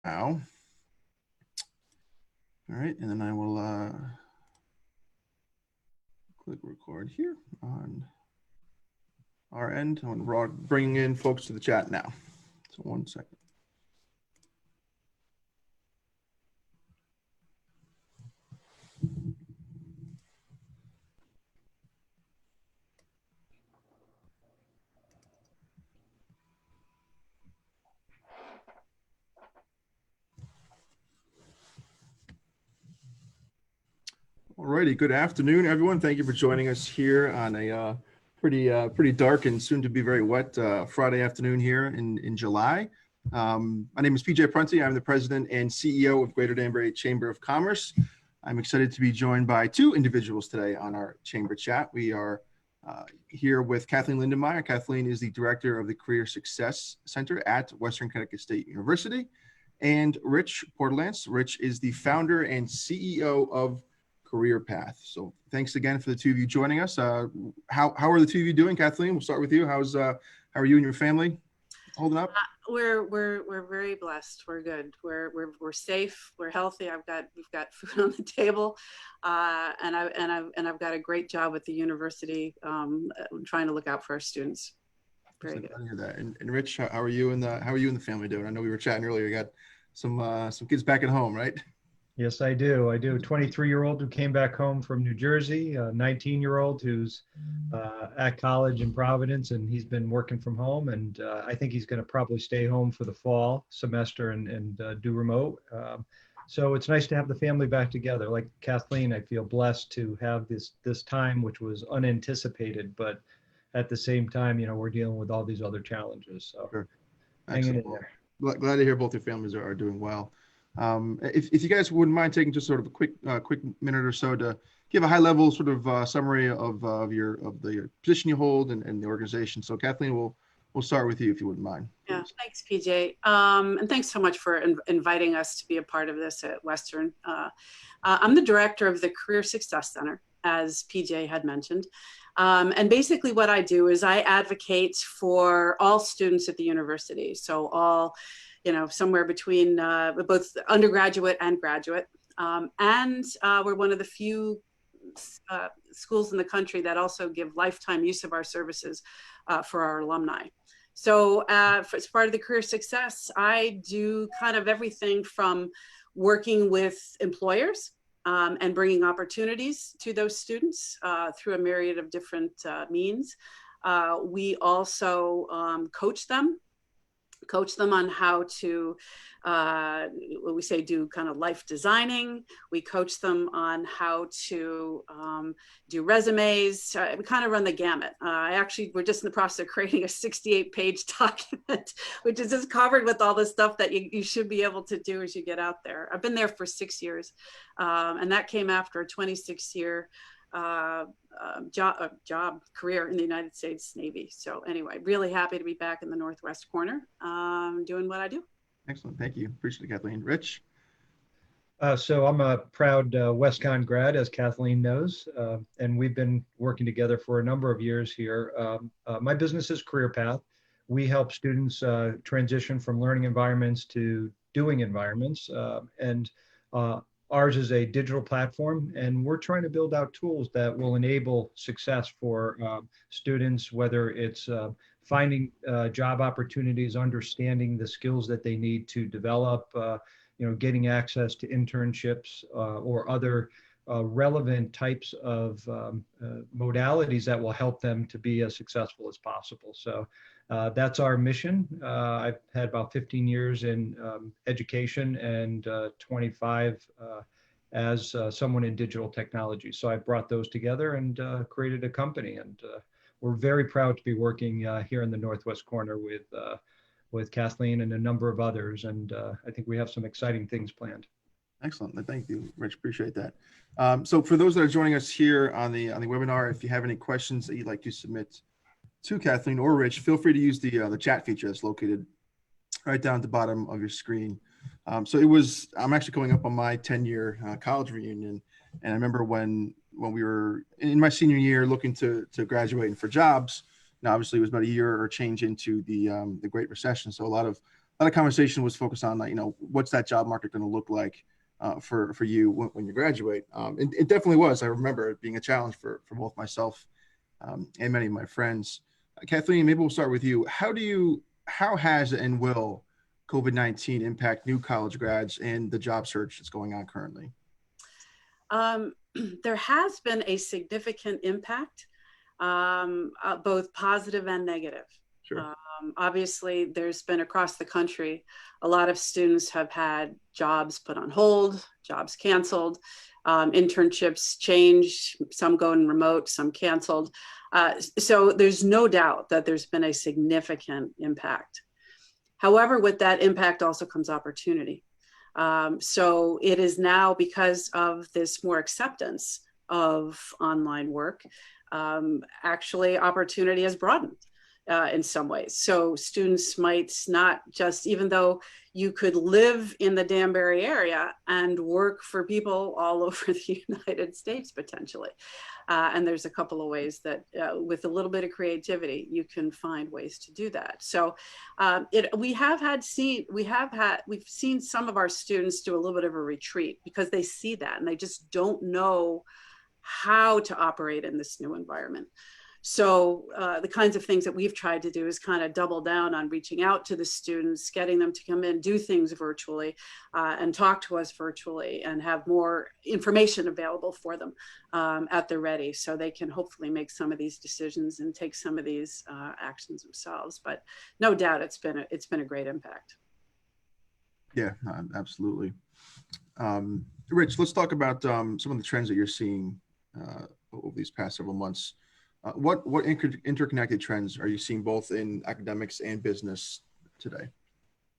All right, and then I will click record here on our end. We're bringing in folks to the chat now. So 1 second. All righty, good afternoon, everyone. Thank you for joining us here on a pretty dark and soon to be very wet Friday afternoon here in July. My name is PJ Prunty. I'm the president and CEO of Greater Danbury Chamber of Commerce. I'm excited to be joined by two individuals today on our chamber chat. We are here with Kathleen Lindenmayer. Kathleen is the director of the Career Success Center at Western Connecticut State University. And Rich Portelance. Rich is the founder and CEO of CareerPath. So thanks again for the two of you joining us. How are the two of you doing? Kathleen, we'll start with you. How are you and your family holding up? We're very blessed. We're good. We're safe. We're healthy. We've got food on the table, and I've got a great job at the university, trying to look out for our students. Very good. I hear that. And Rich, how are you and the family doing? I know we were chatting earlier. You got some kids back at home, right? Yes, I do. A 23-year-old who came back home from New Jersey, a 19-year-old who's at college in Providence, and he's been working from home. And I think he's going to probably stay home for the fall semester and do remote. So it's nice to have the family back together. Like Kathleen, I feel blessed to have this time, which was unanticipated, but at the same time, we're dealing with all these other challenges. So sure. Hanging in there. Glad to hear both your families are doing well. If you guys wouldn't mind taking just sort of a quick minute or so to give a high level sort of summary of the position you hold and the organization. So Kathleen, we'll start with you if you wouldn't mind. Yeah, thanks, PJ. And thanks so much for inviting us to be a part of this at Western. I'm the director of the Career Success Center, as PJ had mentioned. And basically what I do is I advocate for all students at the university. So all, somewhere between both undergraduate and graduate. And we're one of the few schools in the country that also give lifetime use of our services for our alumni. So as part of the Career Success, I do kind of everything from working with employers and bringing opportunities to those students through a myriad of different means. We also coach them on how to, what we say, do kind of life designing. We coach them on how to do resumes. We kind of run the gamut. We're just in the process of creating a 68-page document, which is just covered with all the stuff that you should be able to do as you get out there. I've been there for 6 years, and that came after a 26-year career in the United States Navy. So anyway, really happy to be back in the Northwest corner, doing what I do. Excellent. Thank you. Appreciate it, Kathleen. Rich? So I'm a proud WestCon grad, as Kathleen knows, and we've been working together for a number of years here. My business is CareerPath. We help students transition from learning environments to doing environments, and ours is a digital platform, and we're trying to build out tools that will enable success for students, whether it's finding job opportunities, understanding the skills that they need to develop, getting access to internships or other relevant types of modalities that will help them to be as successful as possible. So that's our mission. I've had about 15 years in education and 25 as someone in digital technology. So I brought those together and created a company. And we're very proud to be working here in the Northwest corner with Kathleen and a number of others. And I think we have some exciting things planned. Excellent. Thank you, Rich. Appreciate that. So for those that are joining us here on the webinar, if you have any questions that you'd like to submit to Kathleen or Rich, feel free to use the chat feature that's located right down at the bottom of your screen. I'm actually coming up on my 10-year college reunion, and I remember when we were in my senior year looking to graduate and for jobs. Now, obviously, it was about a year or change into the Great Recession, so a lot of lot of conversation was focused on, like, what's that job market going to look like for you when you graduate. It definitely was. I remember it being a challenge for both myself and many of my friends. Kathleen, maybe we'll start with you. How has and will COVID-19 impact new college grads and the job search that's going on currently? There has been a significant impact, both positive and negative. Sure. Obviously, there's been across the country, a lot of students have had jobs put on hold, jobs canceled, internships changed, some going remote, some canceled. So there's no doubt that there's been a significant impact. However, with that impact also comes opportunity. So it is now, because of this more acceptance of online work, actually opportunity has broadened in some ways. So students might not just, even though you could live in the Danbury area and work for people all over the United States potentially. And there's a couple of ways that with a little bit of creativity, you can find ways to do that. So we've seen some of our students do a little bit of a retreat because they see that and they just don't know how to operate in this new environment. So the kinds of things that we've tried to do is kind of double down on reaching out to the students, getting them to come in, do things virtually, and talk to us virtually, and have more information available for them at the ready, so they can hopefully make some of these decisions and take some of these actions themselves. But no doubt, it's been a great impact. Yeah, absolutely. Rich, let's talk about some of the trends that you're seeing over these past several months. What interconnected trends are you seeing both in academics and business today?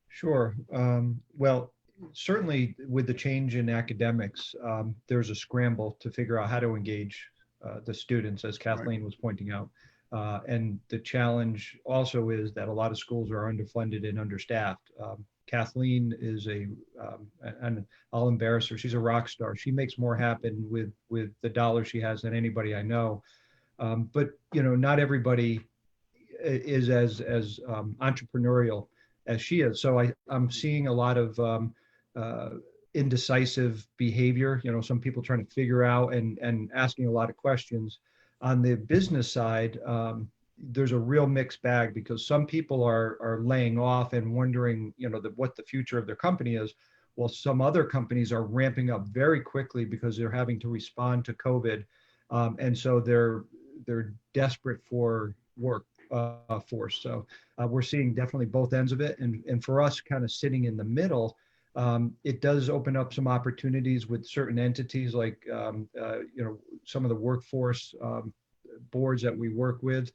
Sure. Well, certainly with the change in academics, there's a scramble to figure out how to engage the students, as Kathleen was pointing out. And the challenge also is that a lot of schools are underfunded and understaffed. Kathleen is and I'll embarrass her, she's a rock star. She makes more happen with the dollars she has than anybody I know. But not everybody is as entrepreneurial as she is. So I'm seeing a lot of indecisive behavior. Some people trying to figure out and asking a lot of questions. On the business side, there's a real mixed bag, because some people are laying off and wondering, what the future of their company is. While some other companies are ramping up very quickly because they're having to respond to COVID, and so they're desperate for workforce. So we're seeing definitely both ends of it. And for us, kind of sitting in the middle, it does open up some opportunities with certain entities, like some of the workforce boards that we work with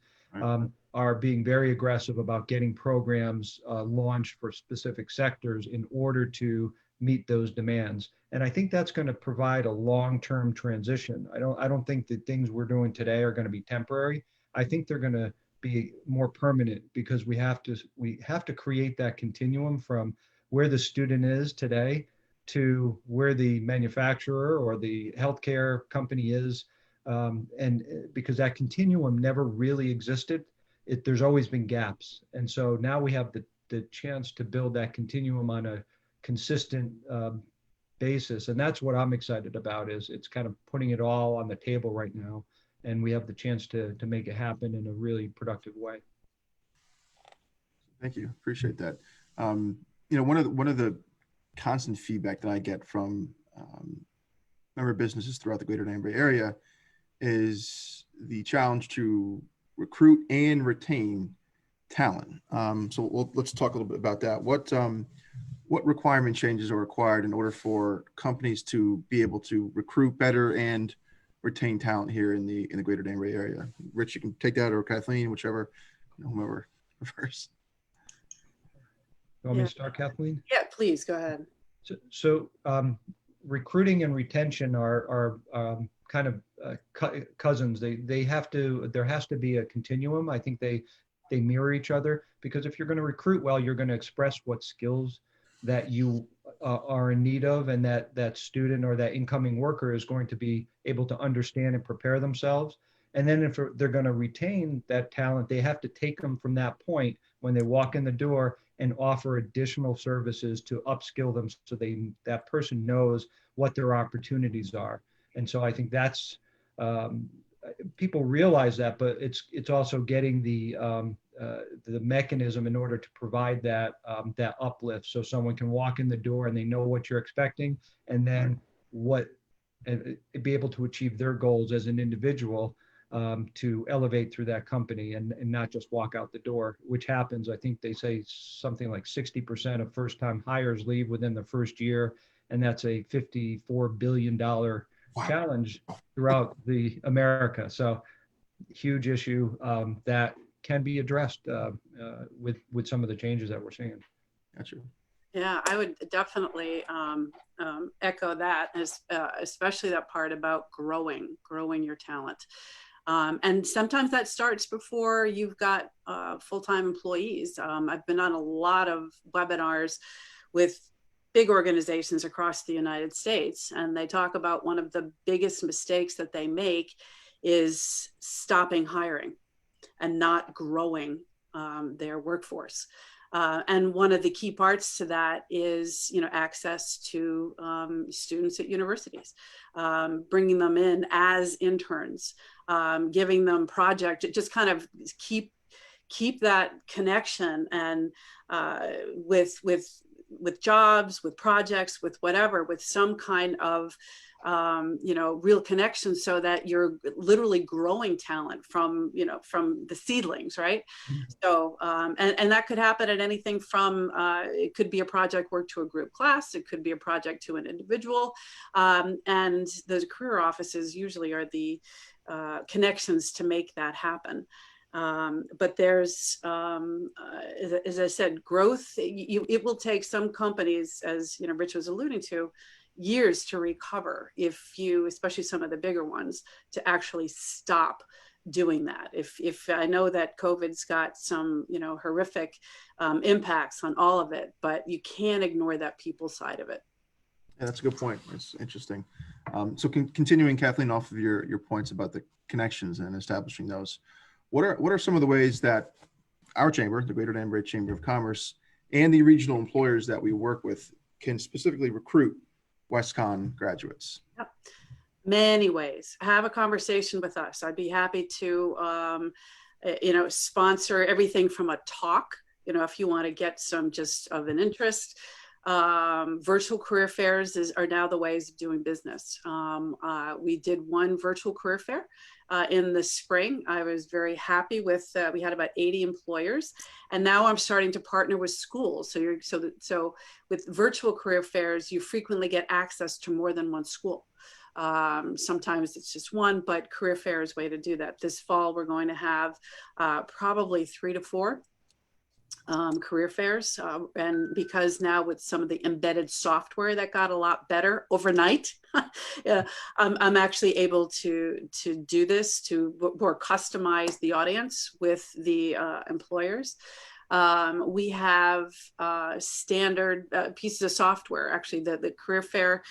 are being very aggressive about getting programs launched for specific sectors in order to meet those demands. And I think that's going to provide a long-term transition. I don't think the things we're doing today are going to be temporary. I think they're going to be more permanent, because we have to create that continuum from where the student is today to where the manufacturer or the healthcare company is. And because that continuum never really existed, there's always been gaps. And so now we have the chance to build that continuum on a consistent basis. And that's what I'm excited about, is it's kind of putting it all on the table right now. And we have the chance to make it happen in a really productive way. Thank you. Appreciate that. One of the constant feedback that I get from member businesses throughout the Greater Danbury area is the challenge to recruit and retain talent. So let's talk a little bit about that. What requirement changes are required in order for companies to be able to recruit better and retain talent here in the Greater Danbury area? Rich, you can take that, or Kathleen, whichever, whomever prefers. You want me to start, Kathleen? Yeah, please go ahead. So recruiting and retention are kind of cousins. There has to be a continuum. I think they mirror each other, because if you're going to recruit well, you're going to express what skills that you are in need of, and that student or that incoming worker is going to be able to understand and prepare themselves. And then if they're going to retain that talent, they have to take them from that point when they walk in the door and offer additional services to upskill them so that person knows what their opportunities are. And so I think that's, people realize that, but it's also getting the mechanism in order to provide that uplift, so someone can walk in the door and they know what you're expecting, and then and be able to achieve their goals as an individual, to elevate through that company and not just walk out the door, which happens. I think they say something like 60% of first-time hires leave within the first year, and that's a $54 billion challenge throughout the America. So huge issue that can be addressed with some of the changes that we're seeing. Gotcha. Yeah, I would definitely echo that, especially that part about growing your talent. And sometimes that starts before you've got full-time employees. I've been on a lot of webinars with big organizations across the United States, and they talk about one of the biggest mistakes that they make is stopping hiring and not growing their workforce. And one of the key parts to that is, access to students at universities, bringing them in as interns, giving them project, just kind of keep that connection, and with jobs, with projects, with whatever, with some kind of real connection, so that you're literally growing talent from the seedlings, right? So and that could happen at anything from it could be a project work to a group class, it could be a project to an individual, and the career offices usually are the connections to make that happen. But there's, as I said, growth. It will take some companies, as Rich was alluding to, years to recover, especially some of the bigger ones, to actually stop doing that. If I know that COVID's got some, horrific impacts on all of it, but you can't ignore that people side of it. Yeah, that's a good point. That's interesting. So continuing, Kathleen, off of your points about the connections and establishing those, what are some of the ways that our chamber, the Greater Danbury Chamber of Commerce, and the regional employers that we work with can specifically recruit WestConn graduates? Yep. Many ways. Have a conversation with us. I'd be happy to, sponsor everything from a talk, if you want to get some just of an interest. Virtual career fairs are now the ways of doing business. We did one virtual career fair in the spring. I was very happy with, we had about 80 employers, and now I'm starting to partner with schools. So with virtual career fairs, you frequently get access to more than one school. Sometimes it's just one, but career fair is a way to do that. This fall, we're going to have probably 3 to 4 career fairs, and because now with some of the embedded software that got a lot better overnight, I'm actually able to do this, to more customize the audience with the employers. We have standard pieces of software, actually the career fair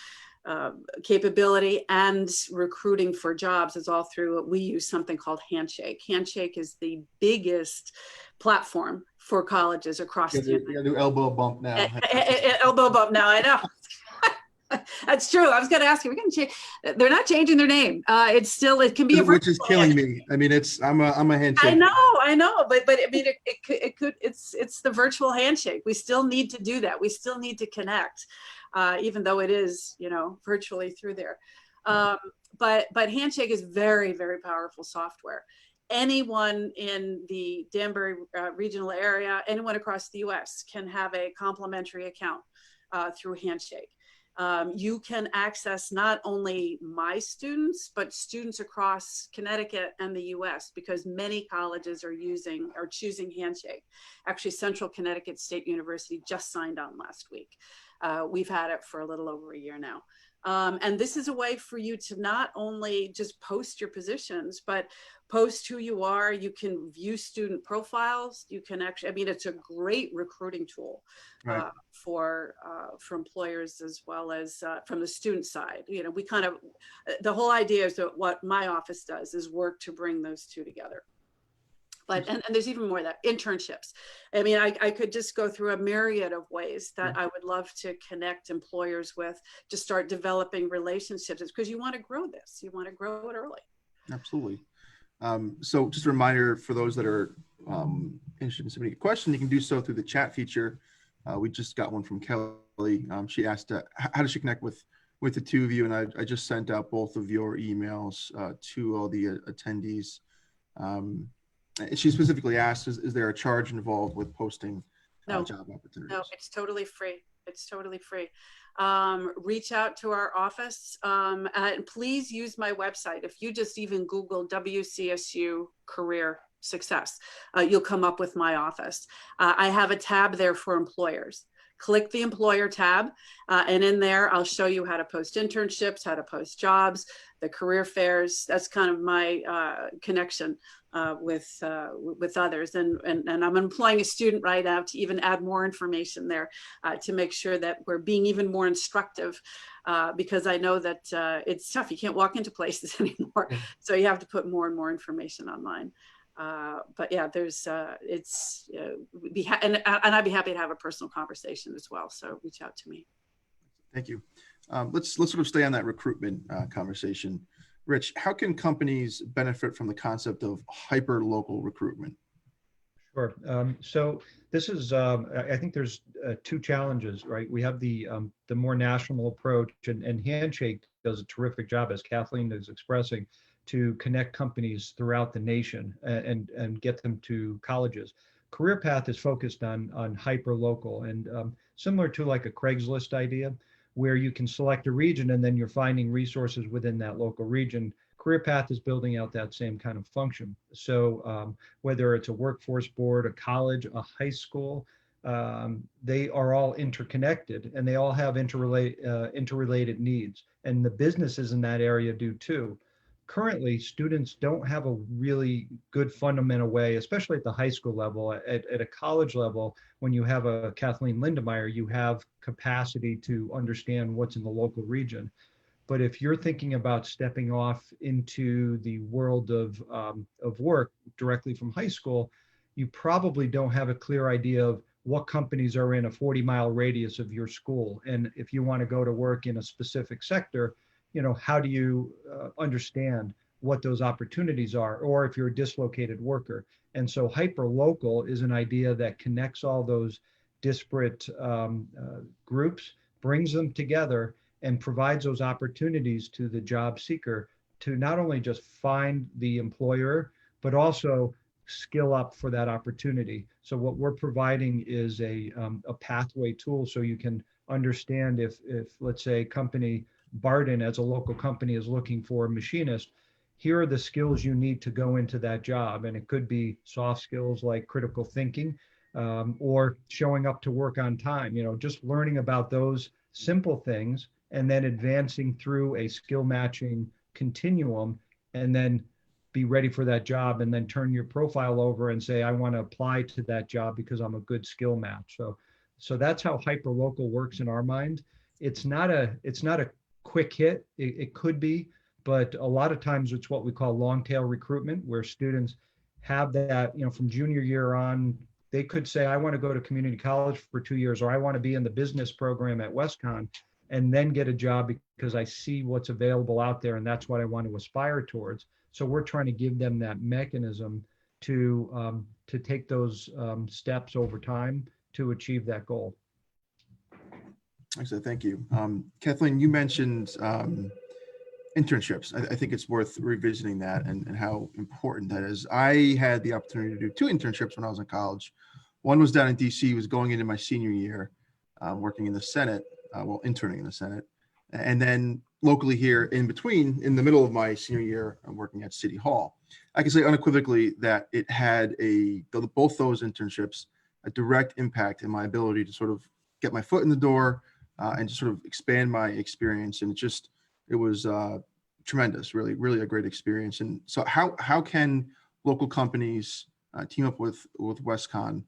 capability and recruiting for jobs is all through. We use something called Handshake. Handshake is the biggest platform for colleges across the United States. Do elbow bump now. Elbow bump now, I know. That's true. I was going to ask you. We're going to change. They're not changing their name. It can be which is killing me. I mean, I'm a handshake. I know, but I mean, it could. It's the virtual handshake. We still need to do that. We still need to connect, even though it is virtually through there. But Handshake is very, very powerful software. Anyone in the Danbury regional area, anyone across the U.S. can have a complimentary account through Handshake. You can access not only my students, but students across Connecticut and the US, because many colleges are choosing Handshake. Actually, Central Connecticut State University just signed on last week. We've had it for a little over a year now. And this is a way for you to not only just post your positions, but post who you are. You can view student profiles. You can actually, it's a great recruiting tool for employers, as well as from the student side. We kind of, the whole idea is that what my office does is work to bring those two together. But, and there's even more of that, internships. I mean, I could just go through a myriad of ways that I would love to connect employers with, to start developing relationships, because you want to grow this, you want to grow it early. Absolutely. So just a reminder for those that are interested in submitting a question, you can do so through the chat feature. We just got one from Kelly. She asked, how does she connect with the two of you? And I just sent out both of your emails to all the attendees. And she specifically asked, is there a charge involved with posting No, job opportunities? no, it's totally free. It's totally free. Reach out to our office, and please use my website. If you just even Google WCSU Career Success, you'll come up with my office. I have a tab there for employers. Click the employer tab, and in there, I'll show you how to post internships, how to post jobs, the career fairs. That's kind of my connection with others. And I'm employing a student right now to even add more information there to make sure that we're being even more instructive, because I know that it's tough. You can't walk into places anymore. So you have to put more and more information online. But yeah, there's and I'd be happy to have a personal conversation as well. So reach out to me. Thank you. Let's sort of stay on that recruitment conversation. Rich, how can companies benefit from the concept of hyper-local recruitment? Sure. So this is, I think there's two challenges, right? We have the more national approach, and Handshake does a terrific job, as Kathleen is expressing, to connect companies throughout the nation and get them to colleges. CareerPath is focused on hyper-local, and similar to like a Craigslist idea, where you can select a region and then you're finding resources within that local region. CareerPath is building out that same kind of function. So whether it's a workforce board, a college, a high school, they are all interconnected, and they all have interrelated needs. And the businesses in that area do too. Currently, students don't have a really good fundamental way, especially at the high school level. At a college level, when you have a Kathleen Lindenmayer, you have capacity to understand what's in the local region. But if you're thinking about stepping off into the world of work directly from high school, you probably don't have a clear idea of what companies are in a 40-mile radius of your school. And if you want to go to work in a specific sector, how do you understand what those opportunities are, or if you're a dislocated worker? And so hyper-local is an idea that connects all those disparate groups, brings them together, and provides those opportunities to the job seeker to not only just find the employer, but also skill up for that opportunity. So what we're providing is a pathway tool, so you can understand if let's say company Barden, as a local company, is looking for a machinist, here are the skills you need to go into that job. And it could be soft skills like critical thinking, or showing up to work on time, just learning about those simple things, and then advancing through a skill matching continuum, and then be ready for that job, and then turn your profile over and say, I want to apply to that job because I'm a good skill match. So that's how hyperlocal works in our mind. It's not a quick hit. It could be, but a lot of times it's what we call long tail recruitment, where students have that, from junior year on, they could say, I want to go to community college for 2 years, or I want to be in the business program at WestConn, and then get a job because I see what's available out there, and that's what I want to aspire towards. So we're trying to give them that mechanism to take those steps over time to achieve that goal. Excellent, thank you. Kathleen, you mentioned internships. I think it's worth revisiting that and how important that is. I had the opportunity to do 2 internships when I was in college. One was down in DC, was going into my senior year, working in the Senate, interning in the Senate. And then locally here in between, in the middle of my senior year, I'm working at City Hall. I can say unequivocally that it had both those internships, a direct impact in my ability to sort of get my foot in the door and to sort of expand my experience. And it was tremendous, really, really a great experience. And so how can local companies team up with WestConn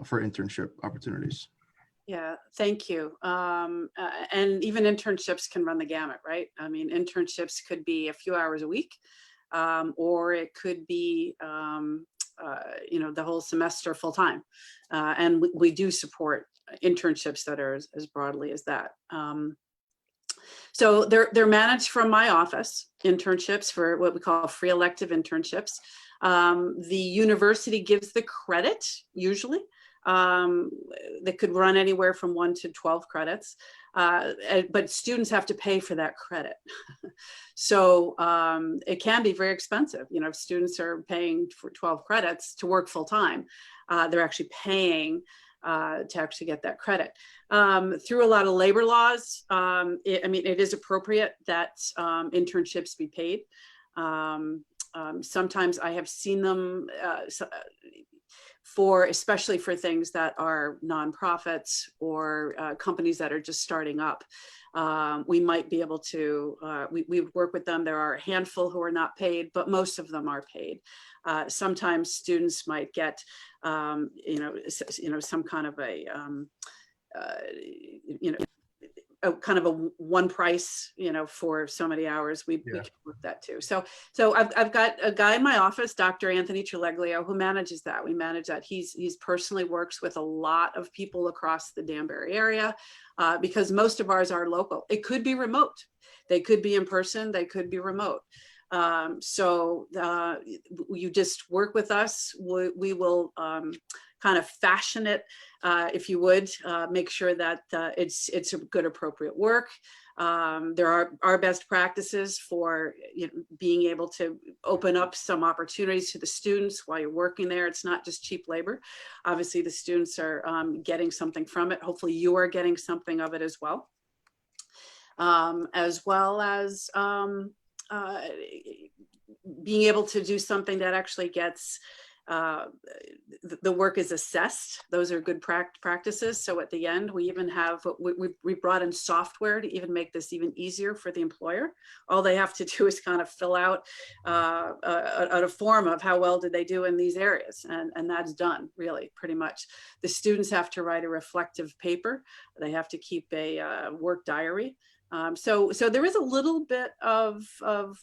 for internship opportunities? Yeah, thank you. And even internships can run the gamut, right? I mean, internships could be a few hours a week, or it could be the whole semester full time. And we do support internships that are as broadly as that. So they're managed from my office, internships for what we call free elective internships. The university gives the credit usually. That could run anywhere from 1 to 12 credits, but students have to pay for that credit. So it can be very expensive. If students are paying for 12 credits to work full time, they're actually paying to actually get that credit. Through a lot of labor laws, it is appropriate that internships be paid. Sometimes I have seen them especially for things that are nonprofits or companies that are just starting up. We might be able to, we work with them. There are a handful who are not paid, but most of them are paid. Sometimes students might get, some kind of a kind of a one price, for so many hours. We can work that too. So I've got a guy in my office, Dr. Anthony Treleglia, who manages that. We manage that. He's personally works with a lot of people across the Danbury area because most of ours are local. It could be remote. They could be in person. They could be remote. So you just work with us. We will kind of fashion it, if you would, make sure that it's a good, appropriate work. There are our best practices for being able to open up some opportunities to the students while you're working there. It's not just cheap labor. Obviously, the students are getting something from it. Hopefully, you are getting something of it as well. As well as being able to do something that actually gets the work is assessed. Those are good practices. So at the end, we even have, we brought in software to even make this even easier for the employer. All they have to do is kind of fill out a form of how well did they do in these areas. And that's done really pretty much. The students have to write a reflective paper. They have to keep a work diary. So there is a little bit of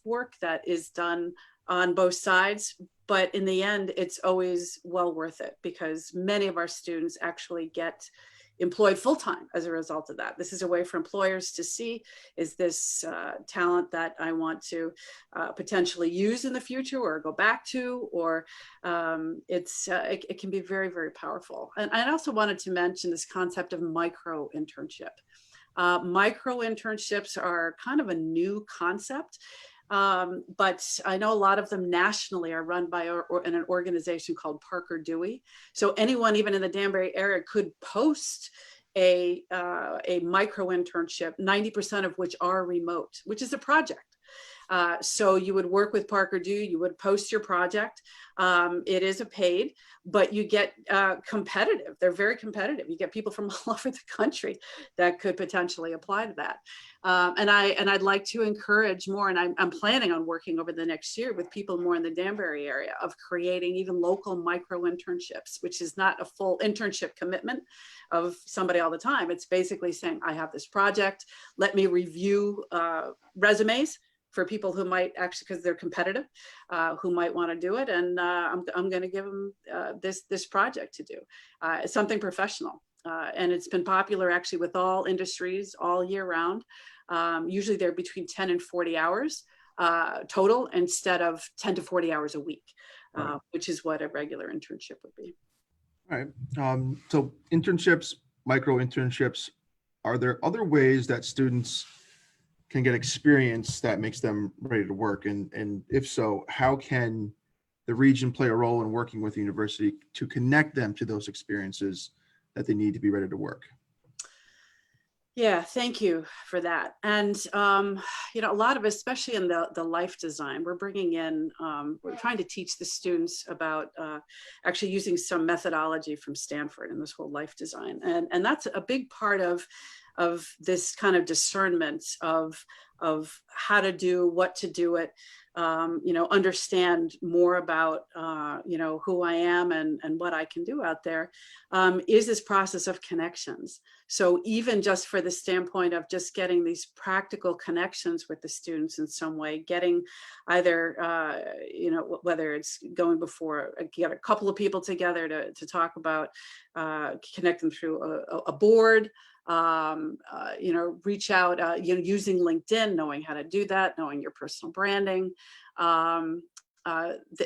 work that is done on both sides, but in the end, it's always well worth it because many of our students actually get employed full-time as a result of that. This is a way for employers to see, is this talent that I want to potentially use in the future or go back to, or it can be very, very powerful. And I also wanted to mention this concept of micro internship. Micro internships are kind of a new concept. But I know a lot of them nationally are run by an organization called Parker Dewey. So anyone, even in the Danbury area, could post a micro internship, 90% of which are remote, which is a project. So you would work with Parker Dewey, you would post your project. It is a paid, but you get competitive. They're very competitive. You get people from all over the country that could potentially apply to that. And I'd like to encourage more, and I'm planning on working over the next year with people more in the Danbury area of creating even local micro internships, which is not a full internship commitment of somebody all the time. It's basically saying, I have this project, let me review resumes for people who might actually, because they're competitive, who might want to do it. And I'm going to give them this project to do. It's something professional. And it's been popular actually with all industries all year round. Usually they're between 10 and 40 hours total instead of 10 to 40 hours a week, which is what a regular internship would be. All right. So internships, micro internships, are there other ways that students can get experience that makes them ready to work? And if so, how can the region play a role in working with the university to connect them to those experiences that they need to be ready to work? Yeah, thank you for that. And, a lot of, especially in the life design, we're bringing in, we're trying to teach the students about actually using some methodology from Stanford in this whole life design. And that's a big part of this kind of discernment of of how to do, what to do it, understand more about, who I am and what I can do out there, is this process of connections. So even just for the standpoint of just getting these practical connections with the students in some way, getting either, whether it's going before, get a couple of people together to talk about, connect them through a board, reach out, using LinkedIn, knowing how to do that, knowing your personal branding.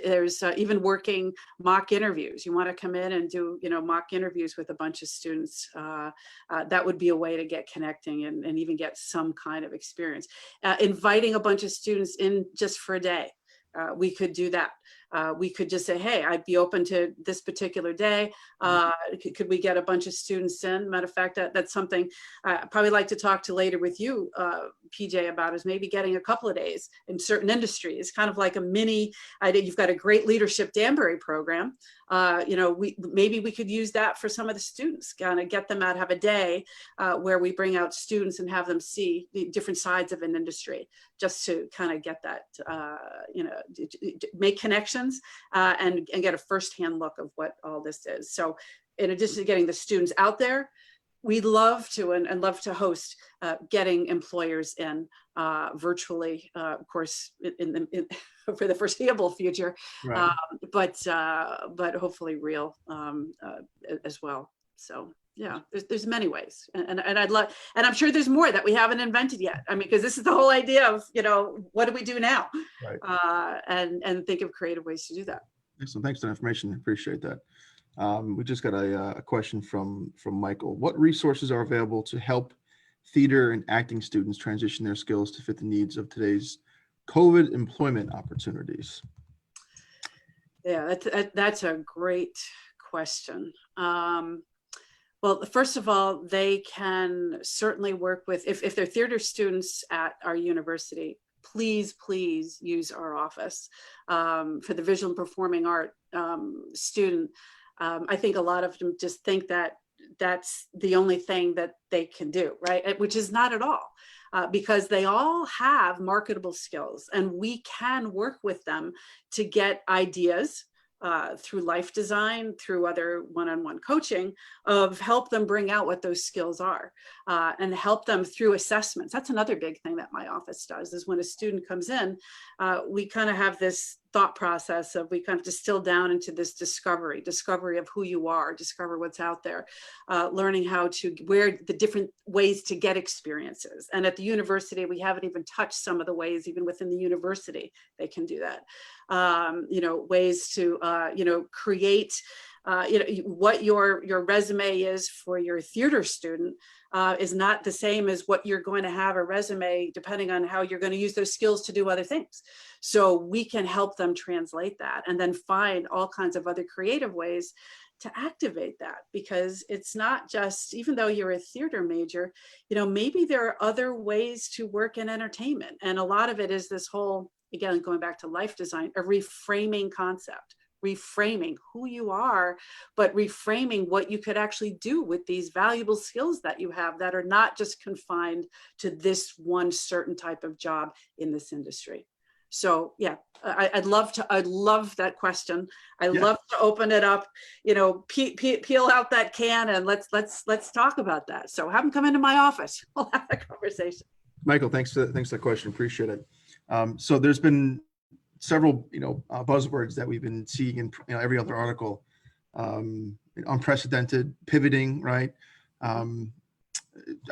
There's even working mock interviews. You want to come in and do, mock interviews with a bunch of students. That would be a way to get connecting and even get some kind of experience. Inviting a bunch of students in just for a day. We could do that. We could just say, hey, I'd be open to this particular day. Could we get a bunch of students in? Matter of fact, that's something I'd probably like to talk to later with you, PJ, about, is maybe getting a couple of days in certain industries, kind of like a mini, you've got a great leadership Danbury program. Maybe we could use that for some of the students, kind of get them out, have a day where we bring out students and have them see the different sides of an industry, just to kind of get that, make connections and get a firsthand look of what all this is. So in addition to getting the students out there, we'd love to and love to host getting employers in virtually, of course, for the foreseeable future, Right. but hopefully real as well. So yeah, there's many ways, and I'd love, and I'm sure there's more that we haven't invented yet. I mean, because this is the whole idea of, what do we do now, Right. and think of creative ways to do that. Excellent. Thanks for the information. Appreciate that. We just got a question from Michael. What resources are available to help theater and acting students transition their skills to fit the needs of today's COVID employment opportunities? Yeah, that's a great question. Well, first of all, they can certainly work with, if they're theater students at our university, please use our office. For the visual and performing art student, I think a lot of them just think that that's the only thing that they can do, right? Which is not at all, because they all have marketable skills, and we can work with them to get ideas through life design, through other one-on-one coaching, of help them bring out what those skills are, and help them through assessments. That's another big thing that my office does, is when a student comes in, we kind of have this thought process of, we kind of distill down into this discovery of who you are, discover what's out there, learning how to, where the different ways to get experiences. And at the university, we haven't even touched some of the ways, even within the university, they can do that. Ways to, create, what your resume is for your theater student is not the same as what you're going to have a resume, depending on how you're going to use those skills to do other things. So we can help them translate that, and then find all kinds of other creative ways to activate that, because it's not just, even though you're a theater major, maybe there are other ways to work in entertainment. And a lot of it is this whole, again, going back to life design, a reframing concept. Reframing who you are, but reframing what you could actually do with these valuable skills that you have, that are not just confined to this one certain type of job in this industry. So yeah, I'd love that question. Love to open it up, peel out that can, and let's talk about that. So have them come into my office. We'll have a conversation. Michael, thanks for that question. Appreciate it. So there's been several, buzzwords that we've been seeing in every other article. Unprecedented, pivoting, right?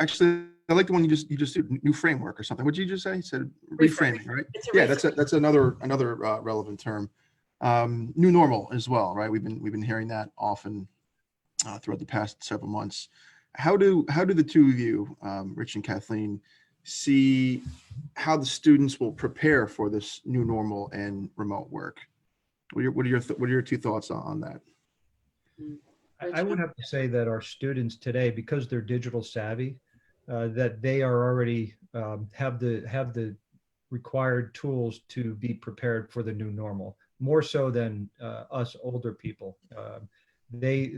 Actually, I like the one you just did, new framework or something. What did you just say? You said reframing, right? Yeah, that's another relevant term. New normal as well, right? We've been hearing that often throughout the past several months. How do the two of you, Rich and Kathleen, see how the students will prepare for this new normal and remote work? What are your two thoughts on that? I would have to say that our students today, because they're digital savvy, that they are already have the required tools to be prepared for the new normal, more so than us older people. They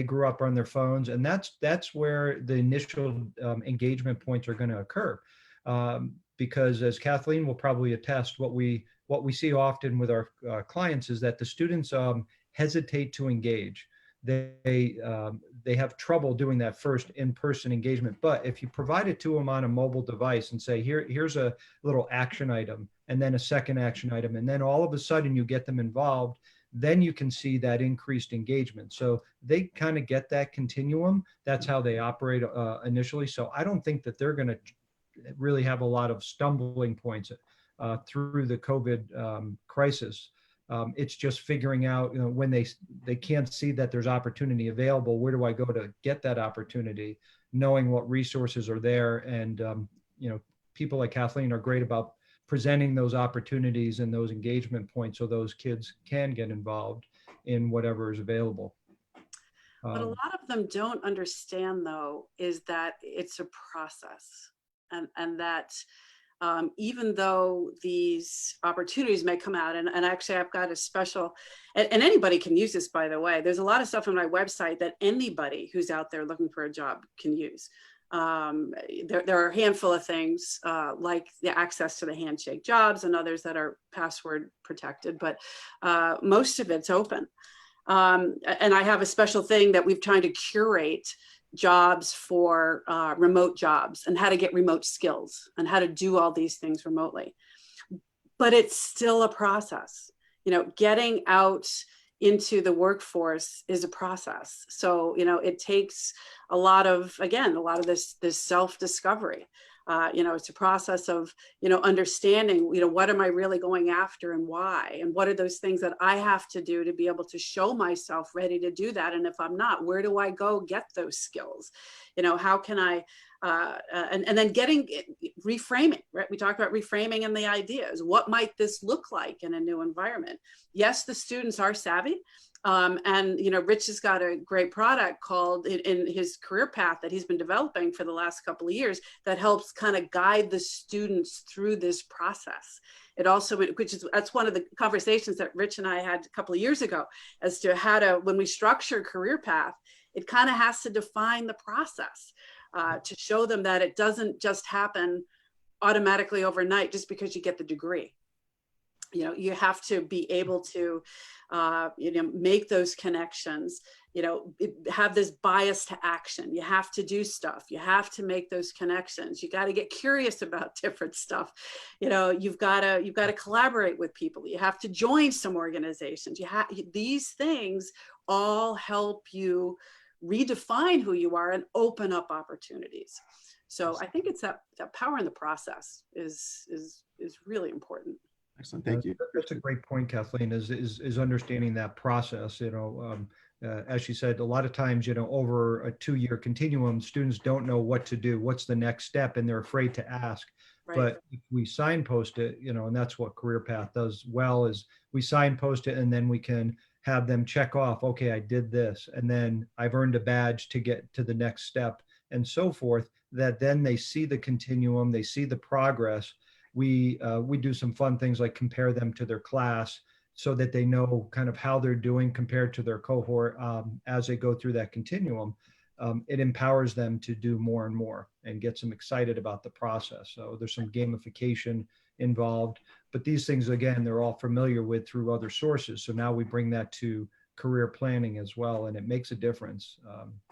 grew up on their phones, and that's where the initial engagement points are going to occur. Because as Kathleen will probably attest, what we see often with our clients is that the students hesitate to engage. They have trouble doing that first in-person engagement. But if you provide it to them on a mobile device and say, here's a little action item, and then a second action item, and then all of a sudden you get them involved, then you can see that increased engagement. So they kind of get that continuum. That's how they operate initially. So I don't think that they're going to really have a lot of stumbling points through the COVID crisis. It's just figuring out, when they can't see that there's opportunity available, where do I go to get that opportunity, knowing what resources are there. And, people like Kathleen are great about presenting those opportunities and those engagement points so those kids can get involved in whatever is available. What a lot of them don't understand, though, is that it's a process, and that even though these opportunities may come out, and actually I've got a special, and anybody can use this, by the way. There's a lot of stuff on my website that anybody who's out there looking for a job can use. There are a handful of things like the access to the handshake jobs and others that are password protected, but most of it's open. And I have a special thing that we've tried to curate jobs for remote jobs and how to get remote skills and how to do all these things remotely. But it's still a process. Getting out into the workforce is a process. So, it takes a lot of this self-discovery. It's a process of, understanding, what am I really going after and why? And what are those things that I have to do to be able to show myself ready to do that? And if I'm not, where do I go get those skills? How can I, and then reframing, right? We talked about reframing and the ideas. What might this look like in a new environment? Yes, the students are savvy. And Rich has got a great product called in his career path that he's been developing for the last couple of years that helps kind of guide the students through this process. It also, that's one of the conversations that Rich and I had a couple of years ago as to how to, when we structure career path, it kind of has to define the process to show them that it doesn't just happen automatically overnight just because you get the degree. You have to be able to, make those connections, have this bias to action. You have to do stuff. You have to make those connections. You got to get curious about different stuff. You've got to collaborate with people. You have to join some organizations. These things all help you redefine who you are and open up opportunities. So I think it's that power in the process is really important. Excellent. Thank you. That's a great point, Kathleen, is understanding that process. As she said, a lot of times, over a 2-year continuum, students don't know what to do. What's the next step? And they're afraid to ask. Right. But if we signpost it, and that's what CareerPath does well, is we signpost it and then we can have them check off, okay, I did this, and then I've earned a badge to get to the next step and so forth, that then they see the continuum, they see the progress. We do some fun things like compare them to their class so that they know kind of how they're doing compared to their cohort as they go through that continuum. It empowers them to do more and more and gets them excited about the process. So there's some gamification involved, but these things, again, they're all familiar with through other sources. So now we bring that to career planning as well, and it makes a difference.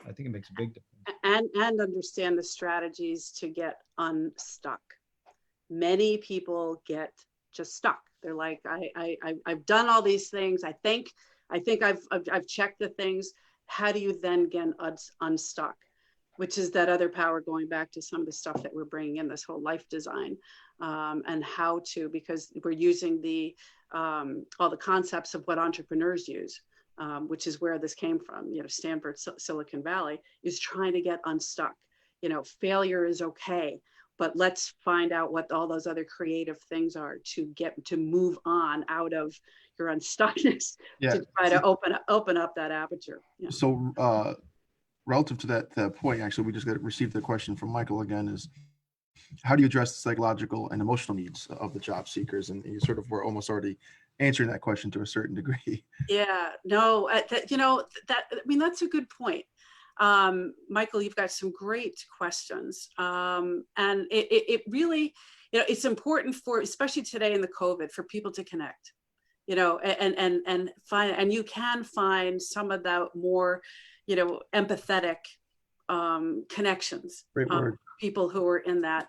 I think it makes a big difference. And understand the strategies to get unstuck. Many people get just stuck. They're like, I've done all these things. I think I've checked the things. How do you then get unstuck? Which is that other power, going back to some of the stuff that we're bringing in, this whole life design, and how to, because we're using all the concepts of what entrepreneurs use, which is where this came from. Stanford, Silicon Valley is trying to get unstuck. Failure is okay. But let's find out what all those other creative things are to move on out of your unstuckness, to try to open up that aperture. Yeah. So relative to that point, actually, we just received the question from Michael again, is how do you address the psychological and emotional needs of the job seekers? And you sort of were almost already answering that question to a certain degree. Yeah, no, that's a good point. Michael, you've got some great questions. And it really, it's important for, especially today in the COVID, for people to connect, and find, and you can find some of the more, empathetic connections. Great word. People who are in that,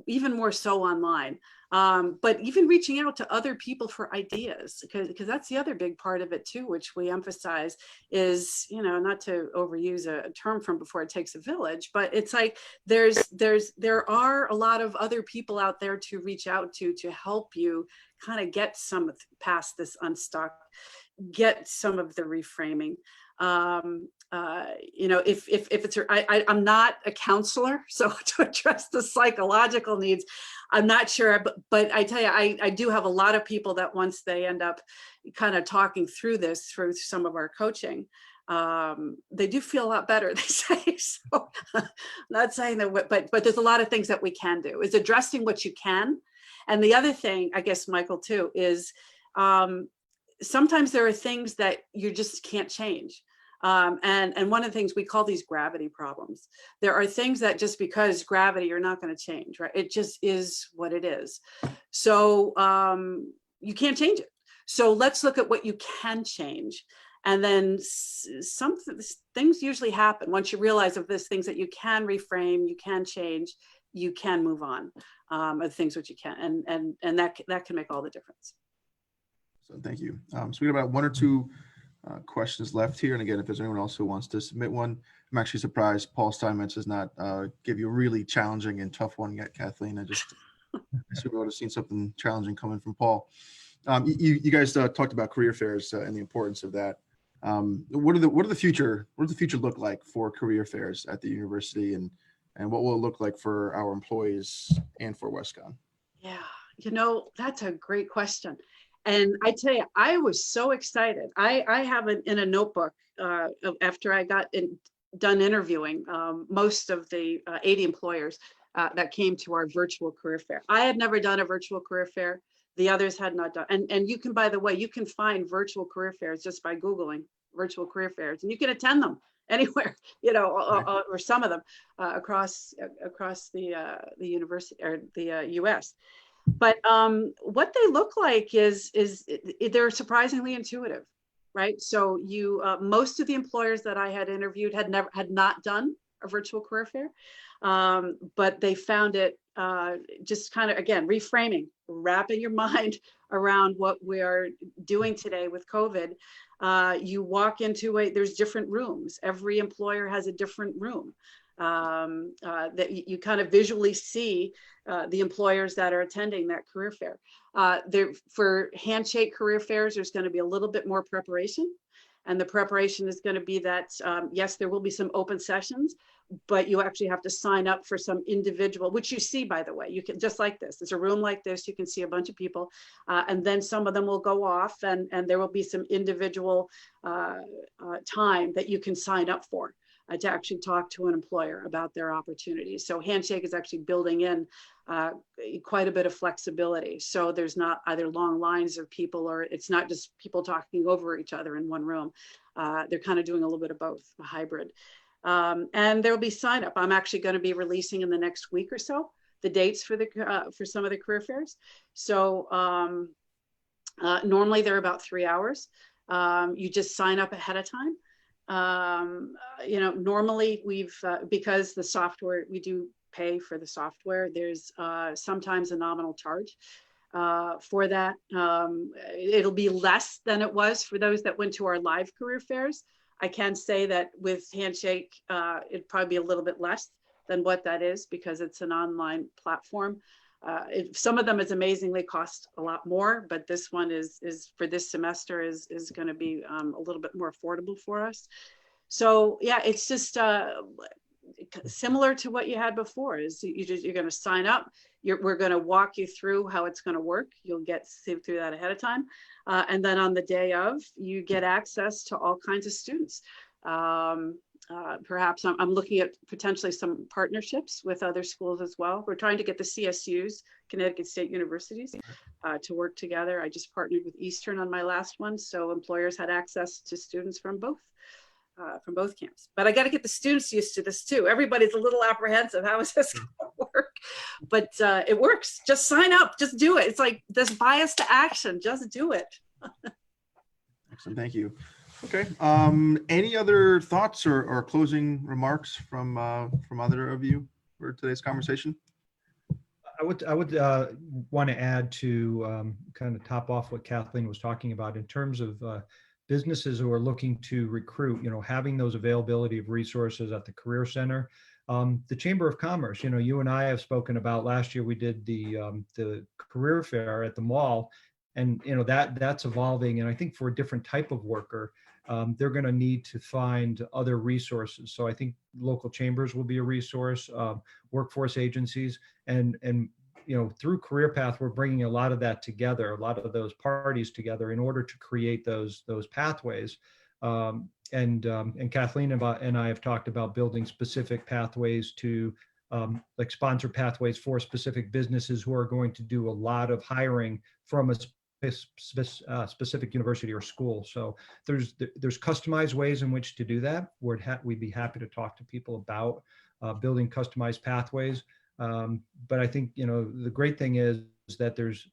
even more so online. But even reaching out to other people for ideas, because that's the other big part of it too, which we emphasize is, not to overuse a term from Before It Takes a Village, but it's like there are a lot of other people out there to reach out to help you kind of get some past this unstuck, get some of the reframing. If it's, I'm not a counselor, so to address the psychological needs, I'm not sure, but I tell you, I do have a lot of people that once they end up kind of talking through this through some of our coaching, they do feel a lot better, they say. So I'm not saying that, but there's a lot of things that we can do, is addressing what you can. And the other thing, I guess, Michael, too, is sometimes there are things that you just can't change. And one of the things we call these gravity problems. There are things that just because gravity, you're not going to change, right? It just is what it is. So you can't change it. So let's look at what you can change. And then some things usually happen once you realize of this things that you can reframe, you can change, you can move on, of things which you can, and that can make all the difference. So thank you. So we got about one or two questions left here. And again, if there's anyone else who wants to submit one, I'm actually surprised Paul Steinmetz has not give you a really challenging and tough one yet, Kathleen. I assume we would have seen something challenging coming from Paul. You guys talked about career fairs and the importance of that. What do the future look like for career fairs at the university, and what will it look like for our employees and for WestConn? Yeah, that's a great question. And I tell you, I was so excited. I have it in a notebook after I got done interviewing most of the 80 employers that came to our virtual career fair. I had never done a virtual career fair. The others had not done. And you can, by the way, you can find virtual career fairs just by Googling virtual career fairs, and you can attend them anywhere, or some of them across the university or the U.S. But what they look like is they're surprisingly intuitive, right? So most of the employers that I had interviewed had not done a virtual career fair, but they found it just kind of, again, reframing, wrapping your mind around what we are doing today with COVID. You walk into there's different rooms. Every employer has a different room. That you kind of visually see the employers that are attending that career fair. For handshake career fairs, there's going to be a little bit more preparation. And the preparation is going to be that, yes, there will be some open sessions, but you actually have to sign up for some individual, which you see, by the way, you can, just like this, there's a room like this, you can see a bunch of people, and then some of them will go off and there will be some individual time that you can sign up for. To actually talk to an employer about their opportunities. So Handshake is actually building in quite a bit of flexibility. So there's not either long lines of people, or it's not just people talking over each other in one room. They're kind of doing a little bit of both, a hybrid. And there'll be sign up. I'm actually going to be releasing in the next week or so the dates for some of the career fairs. So normally they're about 3 hours. You just sign up ahead of time. Normally we've, because the software, we do pay for the software, there's sometimes a nominal charge for that. It'll be less than it was for those that went to our live career fairs. I can say that with Handshake, it'd probably be a little bit less than what that is because it's an online platform. Some of them is amazingly cost a lot more, but this one is for this semester is going to be a little bit more affordable for us. So yeah, it's just similar to what you had before. Is you're going to sign up. We're going to walk you through how it's going to work. You'll get through that ahead of time, and then on the day of, you get access to all kinds of students. Perhaps I'm looking at potentially some partnerships with other schools as well. We're trying to get the CSUs, Connecticut State Universities, to work together. I just partnered with Eastern on my last one, so employers had access to students from both. from both camps. But I got to get the students used to this too. Everybody's a little apprehensive. How is this going to work? But it works. Just sign up. Just do it. It's like this bias to action. Just do it. Excellent. Thank you. Okay. Any other thoughts or closing remarks from either of you for today's conversation? I would want to add to kind of top off what Kathleen was talking about in terms of businesses who are looking to recruit, having those availability of resources at the Career Center. The Chamber of Commerce, you and I have spoken about last year, we did the career fair at the mall, and that's evolving. And I think for a different type of worker, they're going to need to find other resources. So I think local chambers will be a resource, workforce agencies, and through CareerPath, we're bringing a lot of that together, a lot of those parties together in order to create those pathways. And Kathleen and I have talked about building specific pathways to like sponsor pathways for specific businesses who are going to do a lot of hiring from a specific university or school. So there's customized ways in which to do that. We'd be happy to talk to people about building customized pathways. But I think, the great thing is that there's,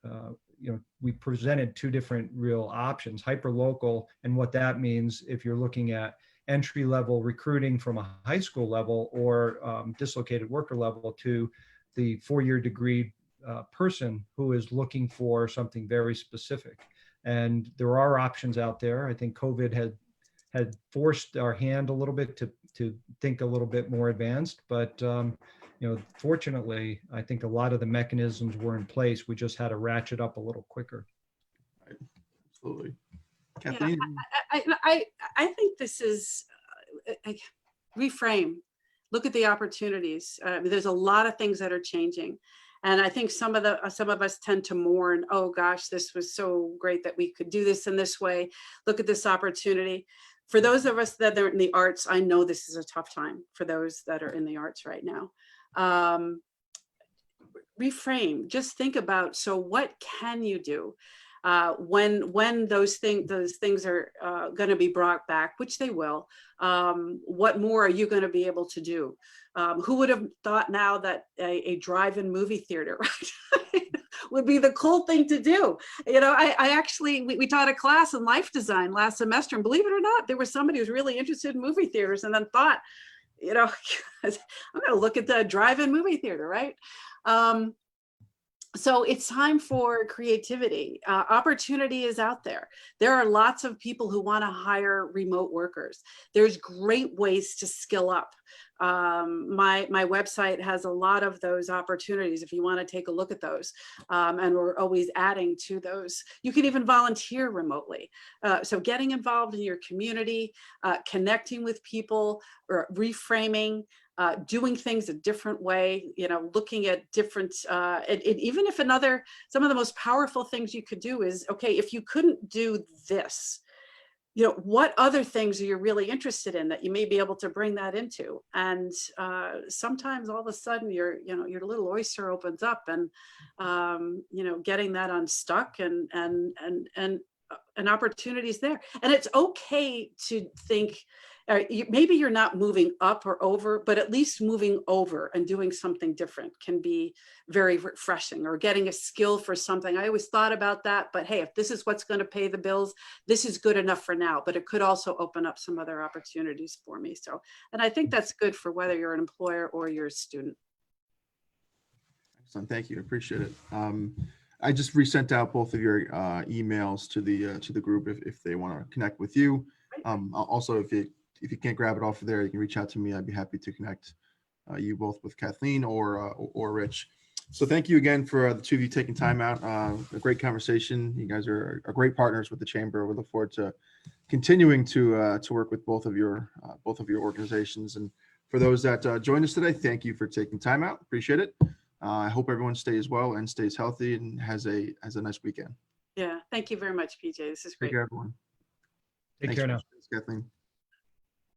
we presented two different real options, hyper-local, and what that means if you're looking at entry-level recruiting from a high school level or dislocated worker level to the four-year degree person who is looking for something very specific. And there are options out there. I think COVID had forced our hand a little bit to think a little bit more advanced, but fortunately, I think a lot of the mechanisms were in place. We just had to ratchet up a little quicker. Right. Absolutely. Kathleen? Yeah, I think this is reframe. Look at the opportunities. There's a lot of things that are changing. And I think some of us tend to mourn, oh gosh, this was so great that we could do this in this way. Look at this opportunity. For those of us that are in the arts, I know this is a tough time for those that are in the arts right now. Reframe, just think about, so what can you do when those things are going to be brought back, which they will. What more are you going to be able to do? Who would have thought now that a drive-in movie theater would be the cool thing to do? I actually, we taught a class in life design last semester, and believe it or not, there was somebody who's really interested in movie theaters and then thought, I'm going to look at the drive-in movie theater, right? So it's time for creativity. Opportunity is out there. There are lots of people who want to hire remote workers. There's great ways to skill up. My website has a lot of those opportunities if you want to take a look at those. And we're always adding to those. You can even volunteer remotely. So getting involved in your community, connecting with people, or reframing, doing things a different way, looking at different, even if some of the most powerful things you could do is, okay, if you couldn't do this, what other things are you really interested in that you may be able to bring that into? And sometimes all of a sudden your little oyster opens up, and, getting that unstuck and opportunities there. And it's okay to think, maybe you're not moving up or over, but at least moving over and doing something different can be very refreshing, or getting a skill for something. I always thought about that, but hey, if this is what's going to pay the bills, this is good enough for now, but it could also open up some other opportunities for me. So, and I think that's good for whether you're an employer or you're a student. Excellent. Thank you. Appreciate it. I just resent out both of your emails to the group if they want to connect with you. Also, if you can't grab it off of there, you can reach out to me. I'd be happy to connect you both with Kathleen or Rich. So thank you again for the two of you taking time out. A great conversation. You guys are great partners with the Chamber. We look forward to continuing to work with both of your organizations. And for those that joined us today, thank you for taking time out. Appreciate it. I hope everyone stays well and stays healthy and has a nice weekend. Yeah, thank you very much, PJ. This is great. Take care, everyone. Take care now. Kathleen.